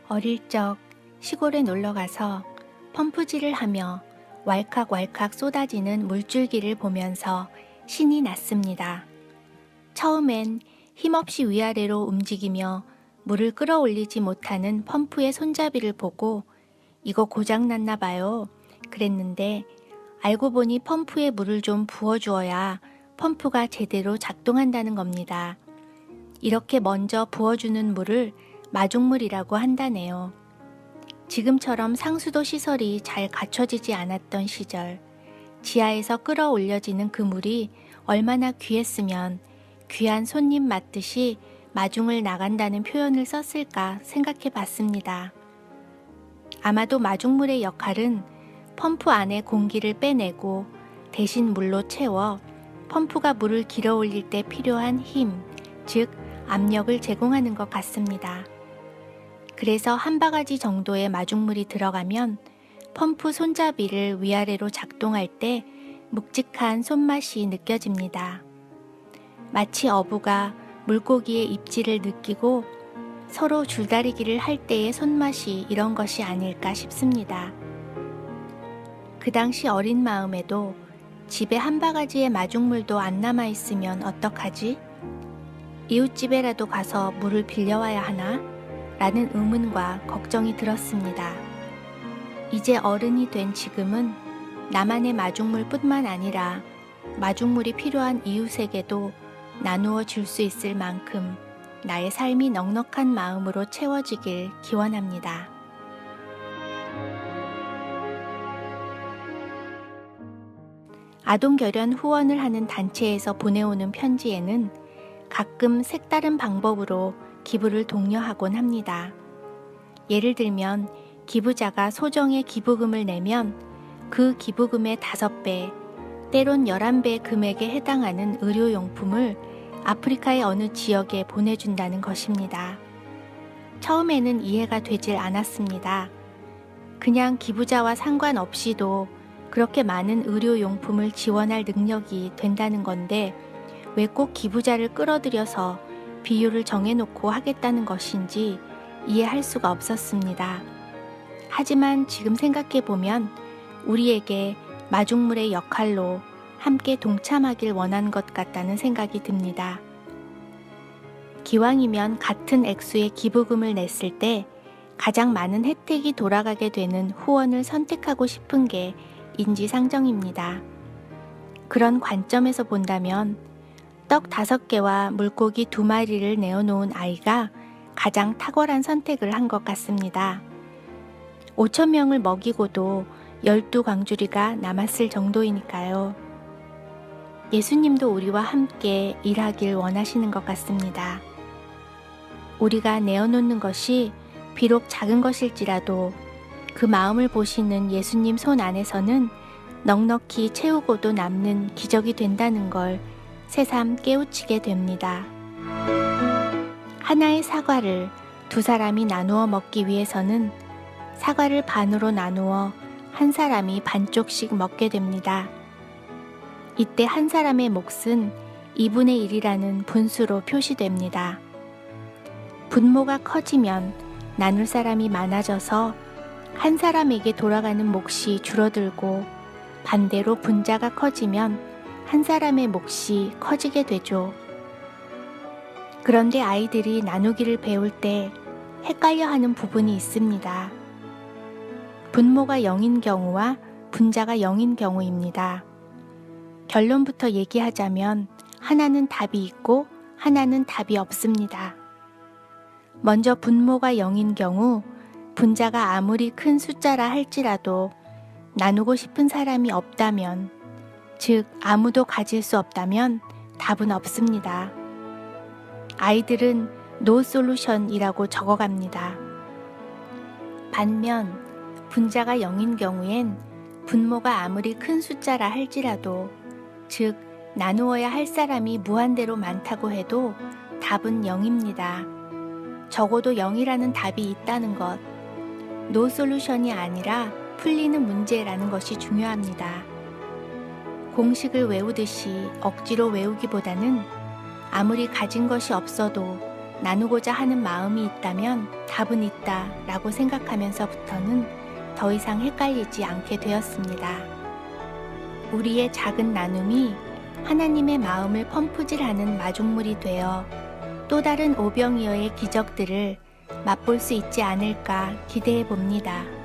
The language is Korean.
어릴 적 시골에 놀러 가서 펌프질을 하며 왈칵왈칵 쏟아지는 물줄기를 보면서 신이 났습니다. 처음엔 힘없이 위아래로 움직이며 물을 끌어올리지 못하는 펌프의 손잡이를 보고 이거 고장났나 봐요. 그랬는데 알고 보니 펌프에 물을 좀 부어주어야 펌프가 제대로 작동한다는 겁니다. 이렇게 먼저 부어주는 물을 마중물이라고 한다네요. 지금처럼 상수도 시설이 잘 갖춰지지 않았던 시절, 지하에서 끌어올려지는 그 물이 얼마나 귀했으면 귀한 손님 맞듯이 마중을 나간다는 표현을 썼을까 생각해 봤습니다. 아마도 마중물의 역할은 펌프 안에 공기를 빼내고 대신 물로 채워 펌프가 물을 길어 올릴 때 필요한 힘, 즉 압력을 제공하는 것 같습니다. 그래서 한 바가지 정도의 마중물이 들어가면 펌프 손잡이를 위아래로 작동할 때 묵직한 손맛이 느껴집니다. 마치 어부가 물고기의 입질을 느끼고 서로 줄다리기를 할 때의 손맛이 이런 것이 아닐까 싶습니다. 그 당시 어린 마음에도 집에 한 바가지의 마중물도 안 남아있으면 어떡하지? 이웃집에라도 가서 물을 빌려와야 하나? 라는 의문과 걱정이 들었습니다. 이제 어른이 된 지금은 나만의 마중물뿐만 아니라 마중물이 필요한 이웃에게도 나누어 줄 수 있을 만큼 나의 삶이 넉넉한 마음으로 채워지길 기원합니다. 아동결연 후원을 하는 단체에서 보내오는 편지에는 가끔 색다른 방법으로 기부를 독려하곤 합니다. 예를 들면 기부자가 소정의 기부금을 내면 그 기부금의 5배, 때론 11배 금액에 해당하는 의료용품을 아프리카의 어느 지역에 보내준다는 것입니다. 처음에는 이해가 되질 않았습니다. 그냥 기부자와 상관없이도 그렇게 많은 의료용품을 지원할 능력이 된다는 건데 왜 꼭 기부자를 끌어들여서 비율을 정해놓고 하겠다는 것인지 이해할 수가 없었습니다. 하지만 지금 생각해보면 우리에게 마중물의 역할로 함께 동참하길 원한 것 같다는 생각이 듭니다. 기왕이면 같은 액수의 기부금을 냈을 때 가장 많은 혜택이 돌아가게 되는 후원을 선택하고 싶은 게 인지상정입니다. 그런 관점에서 본다면 떡 5개와 물고기 2마리를 내어놓은 아이가 가장 탁월한 선택을 한 것 같습니다. 5,000명을 먹이고도 12광주리가 남았을 정도이니까요. 예수님도 우리와 함께 일하길 원하시는 것 같습니다. 우리가 내어놓는 것이 비록 작은 것일지라도 그 마음을 보시는 예수님 손 안에서는 넉넉히 채우고도 남는 기적이 된다는 걸 새삼 깨우치게 됩니다. 하나의 사과를 2사람이 나누어 먹기 위해서는 사과를 반으로 나누어 한 사람이 반쪽씩 먹게 됩니다. 이때 한 사람의 몫은 2분의 1이라는 분수로 표시됩니다. 분모가 커지면 나눌 사람이 많아져서 한 사람에게 돌아가는 몫이 줄어들고 반대로 분자가 커지면 한 사람의 몫이 커지게 되죠. 그런데 아이들이 나누기를 배울 때 헷갈려하는 부분이 있습니다. 분모가 0인 경우와 분자가 0인 경우입니다. 결론부터 얘기하자면 하나는 답이 있고 하나는 답이 없습니다. 먼저 분모가 0인 경우 분자가 아무리 큰 숫자라 할지라도 나누고 싶은 사람이 없다면, 즉 아무도 가질 수 없다면 답은 없습니다. 아이들은 no solution이라고 적어갑니다. 반면 분자가 0인 경우엔 분모가 아무리 큰 숫자라 할지라도, 즉 나누어야 할 사람이 무한대로 많다고 해도 답은 0입니다. 적어도 0이라는 답이 있다는 것, no solution이 아니라 풀리는 문제라는 것이 중요합니다. 공식을 외우듯이 억지로 외우기보다는 아무리 가진 것이 없어도 나누고자 하는 마음이 있다면 답은 있다 라고 생각하면서부터는 더 이상 헷갈리지 않게 되었습니다. 우리의 작은 나눔이 하나님의 마음을 펌프질하는 마중물이 되어 또 다른 오병이어의 기적들을 맛볼 수 있지 않을까 기대해 봅니다.